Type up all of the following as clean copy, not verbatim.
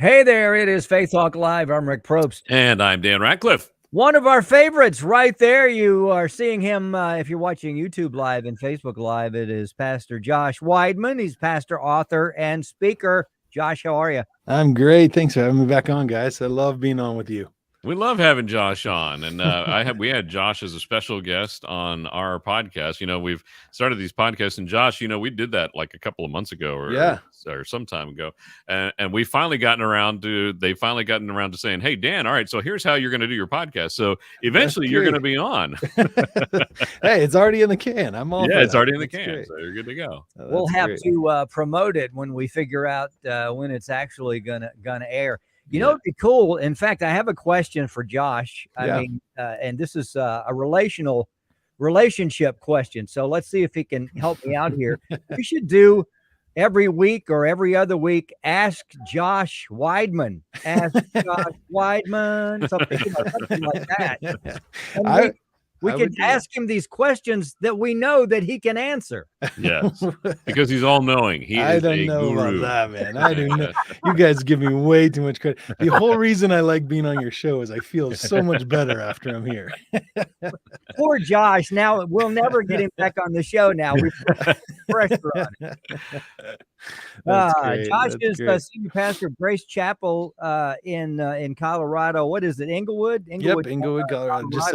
Hey there, it is Faith Talk Live. I'm Rick Probst. And I'm Dan Ratcliffe. One of our favorites right there. You are seeing him if you're watching YouTube Live and Facebook Live. It is Pastor Josh Weidmann. He's pastor, author, and speaker. Josh, how are you? I'm great. Thanks for having me back on, guys. I love being on with you. We love having Josh on, and we had Josh as a special guest on our podcast. You know, we've started these podcasts, and Josh, you know, we did that like a couple of months ago, or some time ago, and we finally gotten around to saying, "Hey, Dan, all right, so here's how you're going to do your podcast." So eventually, you're going to be on. Hey, it's already in the can. I'm all. Yeah, it's already in the can, great. So you're good to go. We'll have to promote it when we figure out when it's actually gonna air. You know, it'd be cool. In fact, I have a question for Josh. I mean, and this is a relationship question. So let's see if he can help me out here. We should do every week or every other week, ask Josh Weidmann. Ask Josh Weidmann, something like that. And we could ask him these questions that we know that he can answer. Yes, because he's all-knowing. I don't know about that, man. I do know. You guys give me way too much credit. The whole reason I like being on your show is I feel so much better after I'm here. Poor Josh. Now we'll never get him back on the show. Now we put pressure on him. Josh is senior pastor of Grace Chapel in Colorado. What is it? Inglewood, Inglewood, Colorado. Just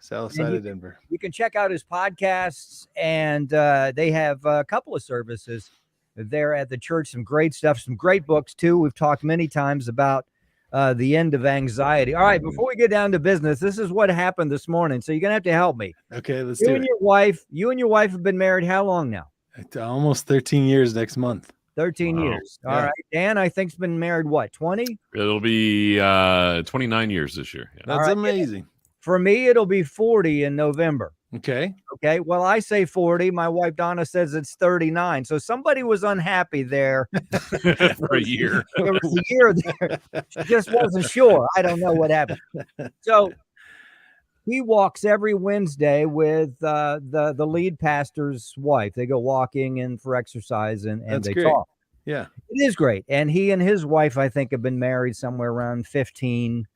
south side of Denver. You can check out his podcasts, and they have a couple of services there at the church. Some great stuff, some great books too. We've talked many times about the end of anxiety. All right, before we get down to business, this is what happened this morning. So you're gonna have to help me. Okay, let's do it. You and your wife have been married how long now? Almost 13 years next month. 13 years. All right. Dan, I think, has been married, what, 20? It'll be 29 years this year. Yeah. That's amazing. For me, it'll be 40 in November. Okay. Well, I say 40. My wife, Donna, says it's 39. So somebody was unhappy there. For a year. There was a year there. She just wasn't sure. I don't know what happened. So he walks every Wednesday with the lead pastor's wife. They go walking and for exercise, and they talk. Yeah. It is great. And he and his wife, I think, have been married somewhere around 15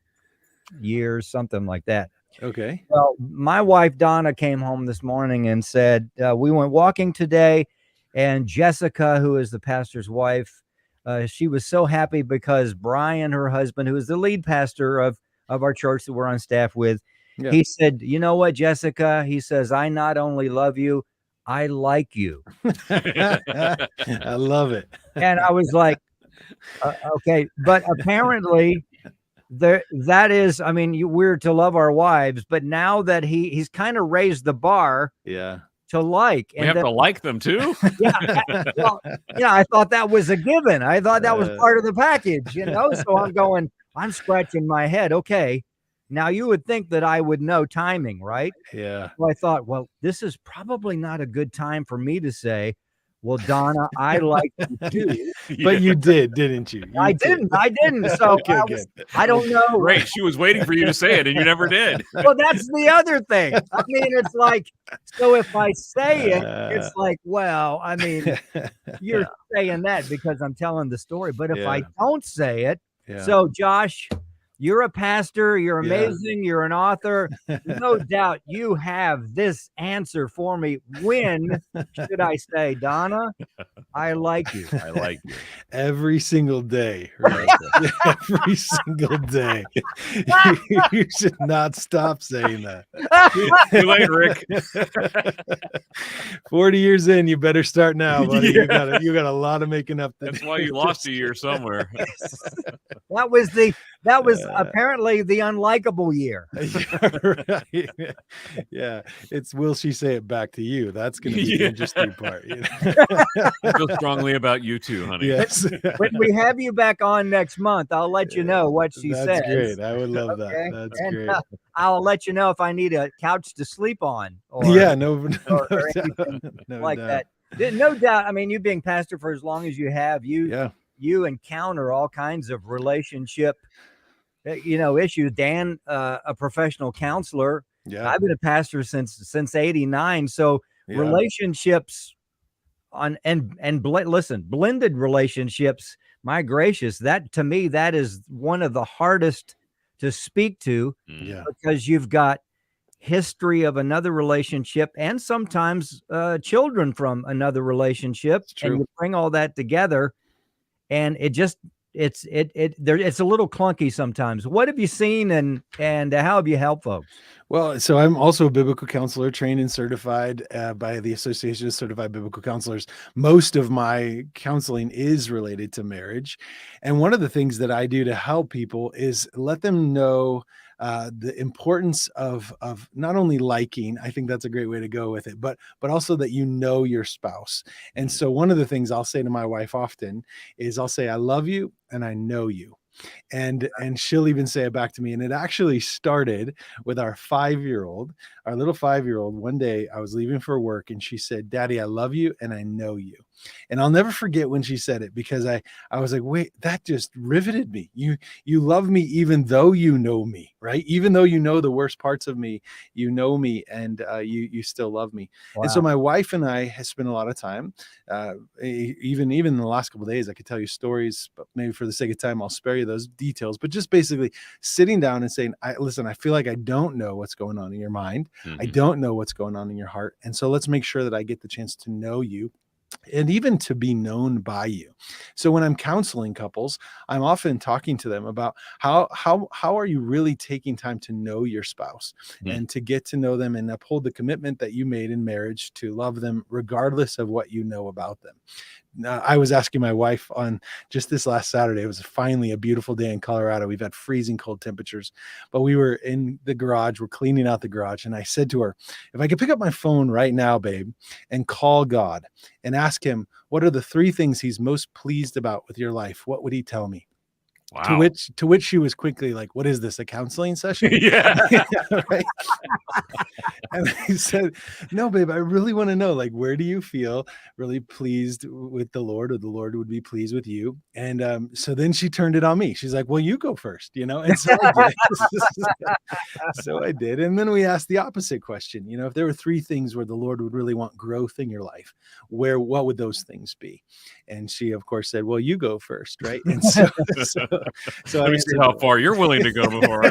years, something like that. Okay. Well, my wife, Donna, came home this morning and said, we went walking today, and Jessica, who is the pastor's wife, she was so happy because Brian, her husband, who is the lead pastor of our church that we're on staff with, he said, you know what, Jessica? He says, I not only love you, I like you. I love it. And I was like, okay, but apparently that is, I mean, we're to love our wives, but now that he's kind of raised the bar to like. We have to like them too? I thought that was a given. I thought that was part of the package, you know? So I'm scratching my head. Okay. Now you would think that I would know timing, right? Yeah. So I thought, well, this is probably not a good time for me to say, well, Donna, I like you too. But you did, didn't you? I didn't. So okay, I don't know. Great. She was waiting for you to say it, and you never did. Well, that's the other thing. I mean, it's like, so if I say it, it's like, well, I mean, you're saying that because I'm telling the story. But if I don't say it, so Josh, you're a pastor, you're amazing, you're an author. No doubt you have this answer for me. When should I say, Donna, I like you? I like you. Every single day. Right? Every single day. You should not stop saying that. Too late, Rick. 40 years in, you better start now, buddy. You got a lot of making up. That's why you lost a year somewhere. That was apparently the unlikable year. Right. Yeah. It's will she say it back to you? That's going to be the interesting part. You know? I feel strongly about you too, honey. Yes. When we have you back on next month, I'll let you know what she says. That's great. I would love that. That's great. I'll let you know if I need a couch to sleep on. Or anything like that. No doubt. I mean, you being pastor for as long as you have, you encounter all kinds of relationship issues. Dan, a professional counselor. Yeah. I've been a pastor since 89. So relationships blended relationships my gracious, that to me, that is one of the hardest to speak to because you've got history of another relationship and sometimes children from another relationship, and you bring all that together, and it just it's a little clunky sometimes. What have you seen, and how have you helped folks? Well, so I'm also a biblical counselor, trained and certified by the Association of Certified Biblical Counselors. Most of my counseling is related to marriage. And one of the things that I do to help people is let them know the importance of not only liking, I think that's a great way to go with it, but also that you know your spouse. And so one of the things I'll say to my wife often is I'll say, I love you and I know you. And she'll even say it back to me. And it actually started with our 5-year-old, our little 5-year-old. One day I was leaving for work and she said, Daddy, I love you and I know you. And I'll never forget when she said it, because I was like, wait, that just riveted me. You love me even though you know me, right? Even though you know the worst parts of me, you know me, and you still love me. Wow. And so my wife and I have spent a lot of time, even in the last couple of days, I could tell you stories, but maybe for the sake of time, I'll spare you those details. But just basically sitting down and saying, listen, I feel like I don't know what's going on in your mind. I don't know what's going on in your heart. And so let's make sure that I get the chance to know you, and even to be known by you. So when I'm counseling couples, I'm often talking to them about how are you really taking time to know your spouse and to get to know them and uphold the commitment that you made in marriage to love them regardless of what you know about them. I was asking my wife on just this last Saturday. It was finally a beautiful day in Colorado. We've had freezing cold temperatures, but we were in the garage. We're cleaning out the garage. And I said to her, if I could pick up my phone right now, babe, and call God and ask him, what are the 3 things he's most pleased about with your life? What would he tell me? Wow. To which she was quickly like, what is this, a counseling session? Right? And I said, no, babe, I really want to know, like, where do you feel really pleased with the Lord, or the Lord would be pleased with you? And so then she turned it on me. She's like, well, you go first, and so I did. So I did. And then we asked the opposite question, if there were 3 things where the Lord would really want growth in your life, what would those things be? And she, of course, said, well, you go first, right? And so let me see how far you're willing to go before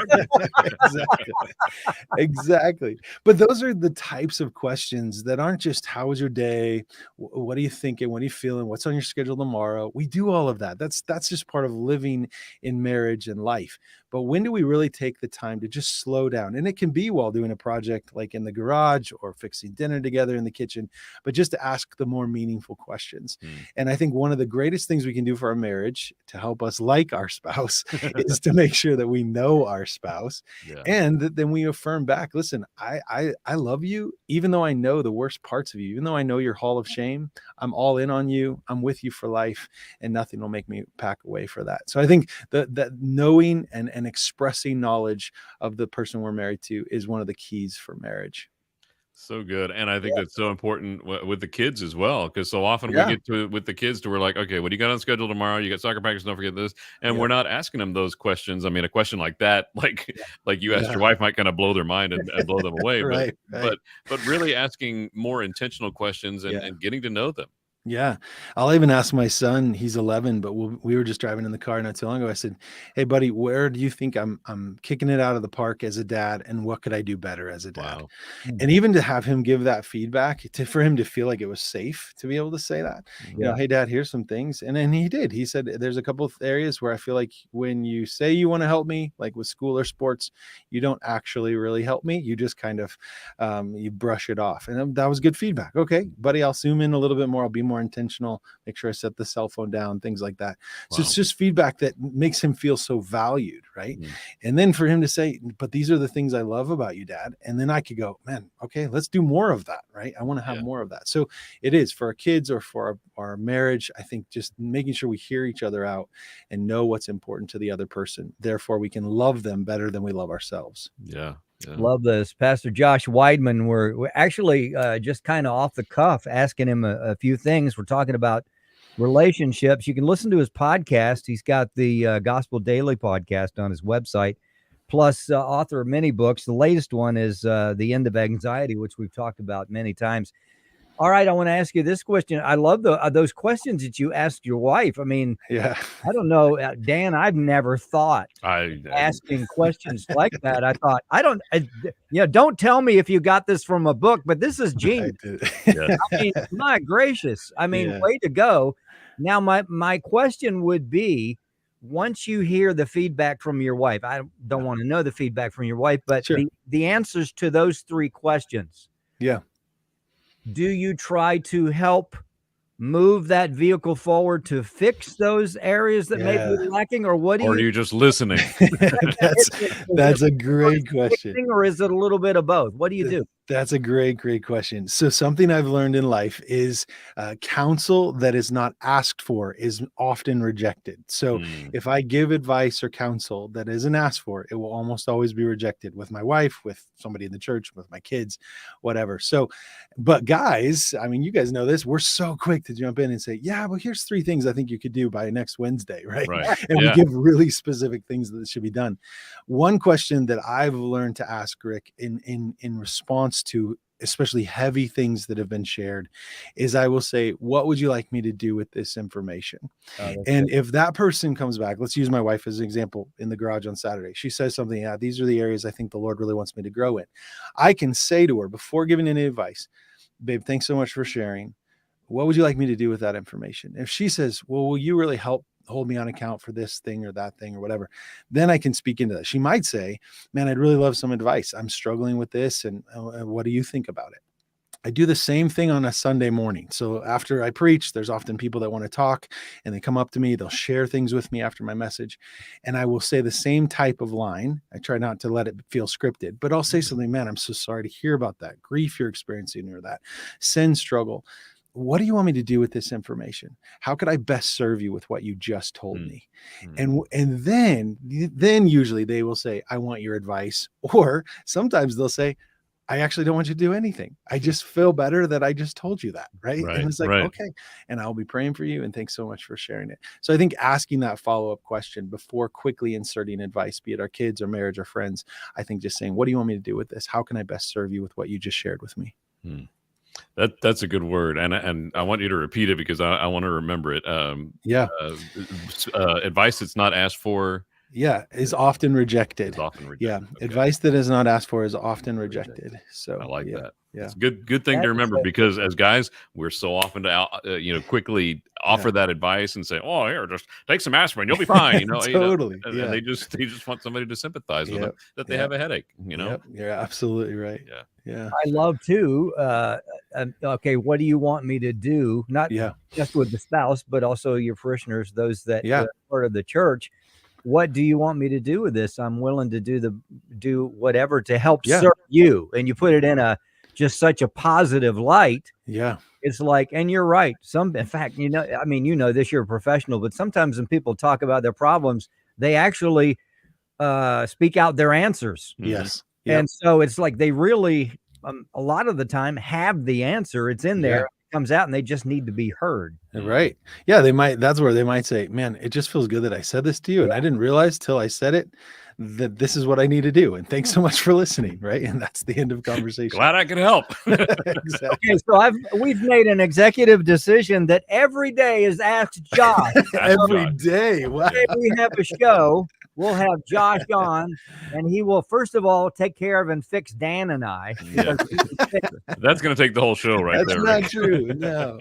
Exactly. But those are the types of questions that aren't just, how was your day? What are you thinking? What are you feeling? What's on your schedule tomorrow? We do all of that. That's just part of living in marriage and life. But when do we really take the time to just slow down? And it can be while doing a project like in the garage or fixing dinner together in the kitchen, but just to ask the more meaningful questions. And I think one of the greatest things we can do for our marriage to help us like our spouse is to make sure that we know our spouse, and that then we affirm back, listen, I love you, even though I know the worst parts of you, even though I know your hall of shame, I'm all in on you. I'm with you for life, and nothing will make me back away for that. So I think that knowing and expressing knowledge of the person we're married to is one of the keys for marriage. So good. And I think that's so important with the kids as well, because so often we get to with the kids to we're like, okay, what do you got on schedule tomorrow? You got soccer practice, don't forget this. And we're not asking them those questions. I mean, a question like that, like you asked your wife, might kind of blow their mind and blow them away. But really asking more intentional questions and getting to know them. Yeah. I'll even ask my son, he's 11, but we were just driving in the car not too long ago. I said, hey, buddy, where do you think I'm kicking it out of the park as a dad? And what could I do better as a dad? Wow. And even to have him give that feedback, for him to feel like it was safe to be able to say that, hey, Dad, here's some things. And then he did. He said, there's a couple of areas where I feel like when you say you want to help me, like with school or sports, you don't actually really help me. You just kind of, you brush it off. And that was good feedback. Okay, buddy, I'll zoom in a little bit more. I'll be more intentional, make sure I set the cell phone down, things like that. So it's just feedback that makes him feel so valued, right? And then for him to say, but these are the things I love about you, Dad. And then I could go, man, okay, let's do more of that, right? I want to have more of that. So it is for our kids or for our marriage. I think just making sure we hear each other out and know what's important to the other person. Therefore, we can love them better than we love ourselves. Yeah. Love this. Pastor Josh Weidmann, we're actually just kind of off the cuff asking him a few things. We're talking about relationships. You can listen to his podcast. He's got the Gospel Daily podcast on his website, plus author of many books. The latest one is The End of Anxiety, which we've talked about many times. All right, I want to ask you this question. I love those questions that you asked your wife. I mean, Yeah. I don't know, Dan, I've never thought I asking questions like that. I thought, don't tell me if you got this from a book, but this is I genius. did. Yeah. I mean, my gracious. I mean, Yeah. way to go. Now, my question would be, once you hear the feedback from your wife, I don't want to know the feedback from your wife, but Sure. the answers to those 3 questions. Yeah. Do you try to help move that vehicle forward to fix those areas that may be lacking, or what do Or are you you just listening? That's a great question. or is it a little bit of both? What do you do? That's a great question. So something I've learned in life is counsel that is not asked for is often rejected. So if I give advice or counsel that isn't asked for, it will almost always be rejected with my wife, with somebody in the church, with my kids, whatever. So, but guys, I mean, you guys know this, we're so quick to jump in and say, yeah, well, here's 3 things I think you could do by next Wednesday, right? And we give really specific things that should be done. One question that I've learned to ask Rick in response to especially heavy things that have been shared is I will say, what would you like me to do with this information? And if that person comes back, let's use my wife as an example in the garage on Saturday. She says something, yeah, these are the areas I think the Lord really wants me to grow in. I can say to her before giving any advice, babe, thanks so much for sharing. What would you like me to do with that information? If she says, well, will you really help hold me on account for this thing or that thing or whatever, then I can speak into that. She might say, man, I'd really love some advice. I'm struggling with this. And what do you think about it? I do the same thing on a Sunday morning. So after I preach, there's often people that want to talk and they come up to me, they'll share things with me after my message. And I will say the same type of line. I try not to let it feel scripted, but I'll say something, man, I'm so sorry to hear about that grief you're experiencing or that sin struggle. What do you want me to do with this information? How could I best serve you with what you just told me? And then usually they will say, I want your advice. Or sometimes they'll say, I actually don't want you to do anything. I just feel better that I just told you that. Right. And it's like, okay. And I'll be praying for you. And thanks so much for sharing it. So I think asking that follow-up question before quickly inserting advice, be it our kids or marriage or friends, I think just saying, what do you want me to do with this? How can I best serve you with what you just shared with me? That's a good word, and I want you to repeat it because I want to remember it. Advice that's not asked for, is often rejected. Okay. Advice that is not asked for is often rejected. So I like that. Yeah, it's a good thing to remember because as guys, we're so often to quickly offer that advice and say, "Oh, here, just take some aspirin, you'll be fine." Totally. And they just want somebody to sympathize with them that they have a headache. You're absolutely right. Yeah. I love too. Okay, what do you want me to do? Not just with the spouse, but also your parishioners, those that are part of the church. What do you want me to do with this? I'm willing to do whatever to help serve you. And you put it in just such a positive light. Yeah. It's like, and you're right. In fact, this, you're a professional, but sometimes when people talk about their problems, they actually speak out their answers. Yes. And so it's like they really, a lot of the time, have the answer. It's in there. It comes out, and they just need to be heard. Right. Yeah, they might. That's where they might say, man, it just feels good that I said this to you. And I didn't realize till I said it that this is what I need to do. And thanks so much for listening. Right. And that's the end of conversation. Glad I could help. Exactly. Okay, so we've made an executive decision that every day is Ask Josh. Every day. Wow. Today we have a show. We'll have Josh on, and he will, first of all, take care of and fix Dan and I. Yeah. That's going to take the whole show right there. That's not true. No.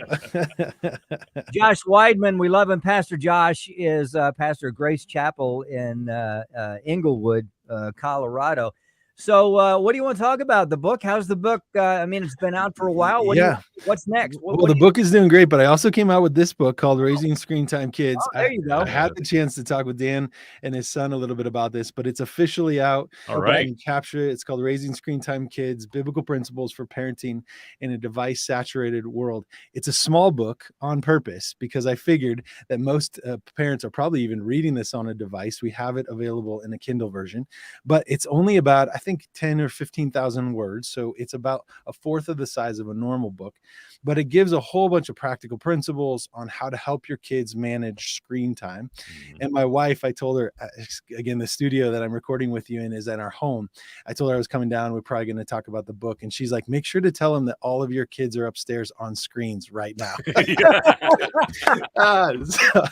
Josh Weidmann, we love him. Pastor Josh is pastor of Grace Chapel in Inglewood, Colorado. So what do you want to talk about? The book? How's the book? It's been out for a while. What's next? The book is doing great, but I also came out with this book called Raising Screen Time Kids. Oh, there you go. I had the chance to talk with Dan and his son a little bit about this, but it's officially out. All right. You can capture it. It's called Raising Screen Time Kids, Biblical Principles for Parenting in a Device-Saturated World. It's a small book on purpose because I figured that most parents are probably even reading this on a device. We have it available in a Kindle version, but it's only about, I think 10 or 15,000 words. So it's about a fourth of the size of a normal book, but it gives a whole bunch of practical principles on how to help your kids manage screen time. And my wife, I told her, again, the studio that I'm recording with you in is at our home. I told her I was coming down. We're probably going to talk about the book. And she's like, make sure to tell them that all of your kids are upstairs on screens right now. So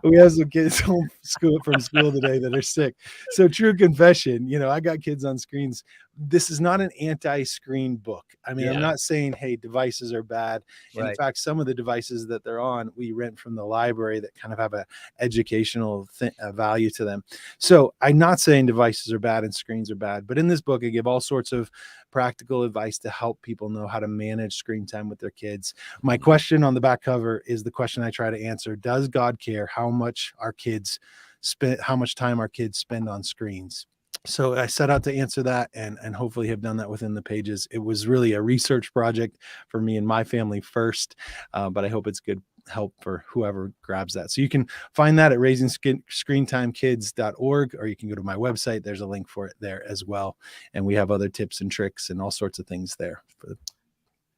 we have some kids home from school today that are sick. So true confession, I got kids on screens. This is not an anti-screen book. I mean, I'm not saying, hey, devices are bad. And in fact, some of the devices that they're on, we rent from the library that kind of have a educational value to them. So I'm not saying devices are bad and screens are bad, but in this book, I give all sorts of practical advice to help people know how to manage screen time with their kids. My question on the back cover is the question I try to answer. Does God care how much time our kids spend on screens? So I set out to answer that and hopefully have done that within the pages. It was really a research project for me and my family first, but I hope it's good help for whoever grabs that. So you can find that at raisingscreentimekids.org, or you can go to my website. There's a link for it there as well. And we have other tips and tricks and all sorts of things there.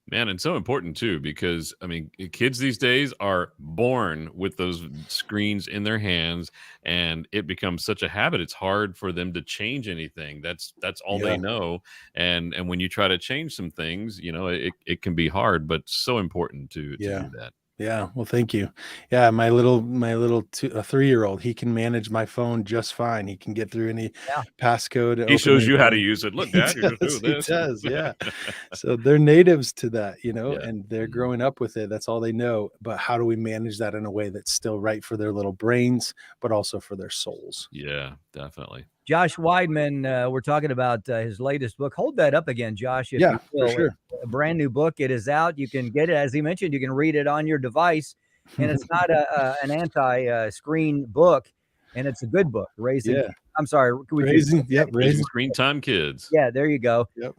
Man, and so important too, because I mean, kids these days are born with those screens in their hands, and it becomes such a habit. It's hard for them to change anything. That's all they know. And when you try to change some things, it can be hard, but so important to do that. Yeah. Well, thank you. Yeah. My little 3-year-old, he can manage my phone just fine. He can get through any passcode. He shows you how to use it. Look, Dad, you just do this. He does. Yeah. So they're natives to that, and they're growing up with it. That's all they know. But how do we manage that in a way that's still right for their little brains, but also for their souls? Yeah, definitely. Josh Weidmann, we're talking about his latest book. Hold that up again, Josh. If you will. For sure. A brand new book. It is out. You can get it, as he mentioned. You can read it on your device, and it's not an anti-screen book, and it's a good book. Raising Screen Time Kids. Yeah, there you go. Yep.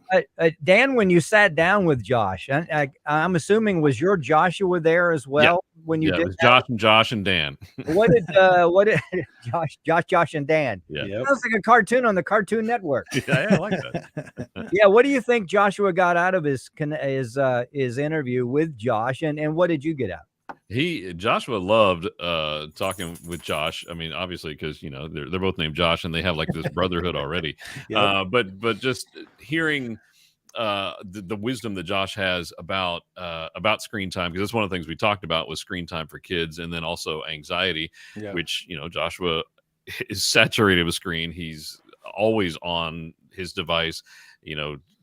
Dan, when you sat down with Josh, I'm assuming was your Joshua there as well when you did? It was Josh and Dan. What did Josh and Dan? Yeah, sounds like a cartoon on the Cartoon Network. Yeah, I like that. Yeah, what do you think Joshua got out of his interview with Josh, and what did you get out? Joshua loved talking with Josh. I mean, obviously, because they're both named Josh and they have like this brotherhood already. But just hearing the wisdom that Josh has about screen time, because that's one of the things we talked about was screen time for kids, and then also anxiety, which Joshua is saturated with screen. He's always on his device,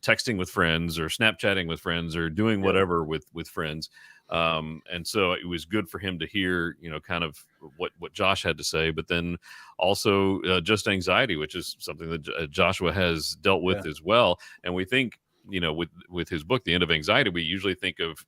texting with friends or Snapchatting with friends or doing whatever with friends. And so it was good for him to hear, kind of what Josh had to say, but then also just anxiety, which is something that Joshua has dealt with as well. And we think, with his book, The End of Anxiety, we usually think of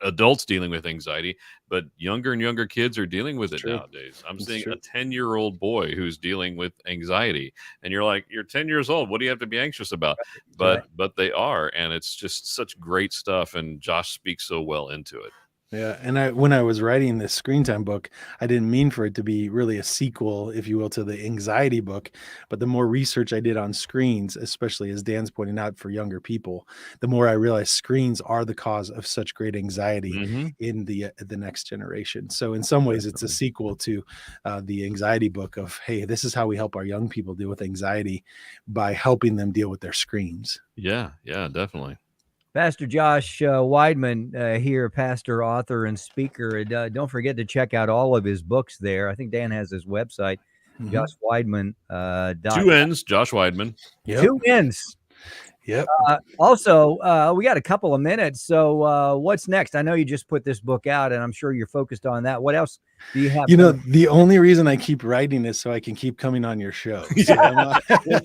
adults dealing with anxiety, but younger and younger kids are dealing with it nowadays. I'm seeing a 10-year-old boy who's dealing with anxiety, and you're like, you're 10 years old. What do you have to be anxious about? But they are, and it's just such great stuff. And Josh speaks so well into it. Yeah. And when I was writing this screen time book, I didn't mean for it to be really a sequel, if you will, to the anxiety book. But the more research I did on screens, especially as Dan's pointing out for younger people, the more I realized screens are the cause of such great anxiety in the next generation. So in some ways, it's a sequel to the anxiety book of, hey, this is how we help our young people deal with anxiety by helping them deal with their screens. Yeah, definitely. Pastor Josh Weidmann here, pastor, author, and speaker. Don't forget to check out all of his books there. I think Dan has his website, Josh Weidmann. 2 N's, Josh Weidmann. Yep. 2 N's. Yep. Also, we got a couple of minutes. So what's next? I know you just put this book out, and I'm sure you're focused on that. What else do you have? The only reason I keep writing is so I can keep coming on your show. So well,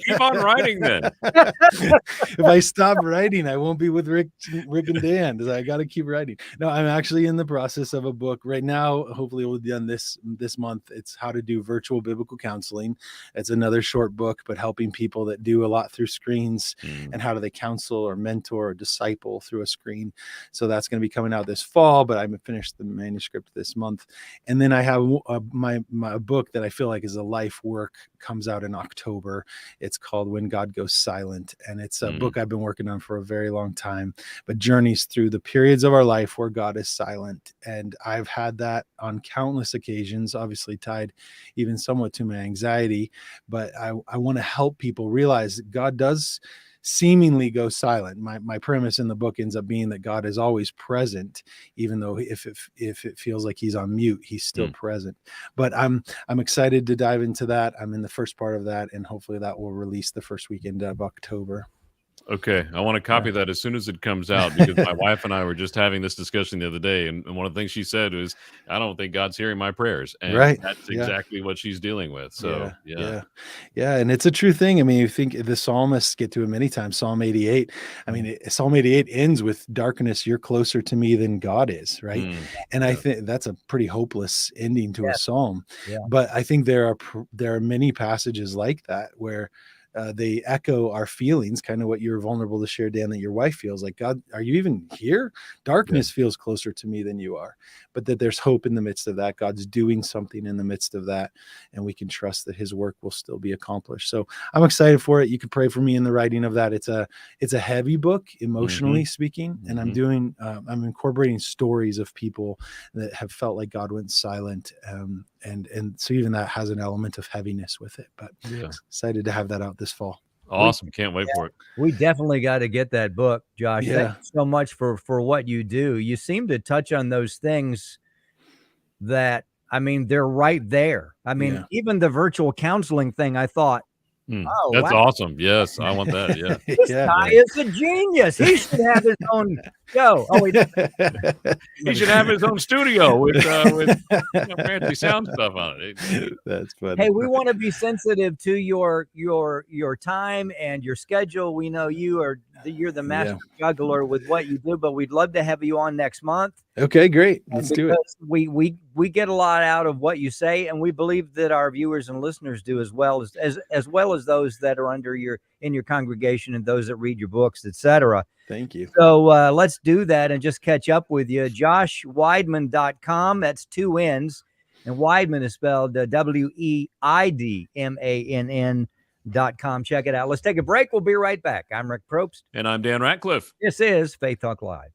keep on writing then. If I stop writing, I won't be with Rick and Dan. I got to keep writing. No, I'm actually in the process of a book right now. Hopefully we'll be done this month. It's how to do virtual biblical counseling. It's another short book, but helping people that do a lot through screens and how do they counsel or mentor or disciple through a screen. So that's going to be coming out this fall, but I haven't finished the manuscript this month. And then I have my book that I feel like is a life work, comes out in October. It's called When God Goes Silent, and it's a book I've been working on for a very long time, but journeys through the periods of our life where God is silent. And I've had that on countless occasions, obviously tied even somewhat to my anxiety, but I want to help people realize that God does seemingly go silent. My premise in the book ends up being that God is always present, even though if it feels like he's on mute, he's still present. But I'm excited to dive into that. I'm in the first part of that, and hopefully that will release the first weekend of October. Okay, I want to copy that as soon as it comes out, because my wife and I were just having this discussion the other day, and one of the things she said was, "I don't think God's hearing my prayers," and that's exactly what she's dealing with. So, yeah, and it's a true thing. I mean, you think the psalmists get to it many times. Psalm 88. I mean, Psalm 88 ends with "Darkness, you're closer to me than God is," right? And I think that's a pretty hopeless ending to a psalm. But I think there are many passages like that where they echo our feelings, kind of what you're vulnerable to share, Dan, that your wife feels like, God, are you even here? Darkness feels closer to me than you are, but that there's hope in the midst of that. God's doing something in the midst of that, and we can trust that his work will still be accomplished. So I'm excited for it. You can pray for me in the writing of that. It's a heavy book, emotionally speaking, and I'm incorporating stories of people that have felt like God went silent. And so even that has an element of heaviness with it, but excited to have that out this fall. Awesome. Can't wait for it. We definitely got to get that book, Josh. Thank you so much for what you do. You seem to touch on those things that, I mean, they're right there. I mean, even the virtual counseling thing, I thought, oh, that's awesome. Yes, I want that. Yeah. This guy is a genius. He should have his own show. Oh, he should have his own studio with fancy sound stuff on it. That's funny. Hey, we want to be sensitive to your time and your schedule. We know you're the master juggler with what you do, but we'd love to have you on next month. Okay, great. Let's do it. We get a lot out of what you say, and we believe that our viewers and listeners do as well as those that are in your congregation and those that read your books, etc. Thank you. So let's do that and just catch up with you. JoshWeidmann.com. That's 2 N's, and Weidmann is spelled Weidmann.com. Check it out. Let's take a break. We'll be right back. I'm Rick Probst. And I'm Dan Ratcliffe. This is Faith Talk Live.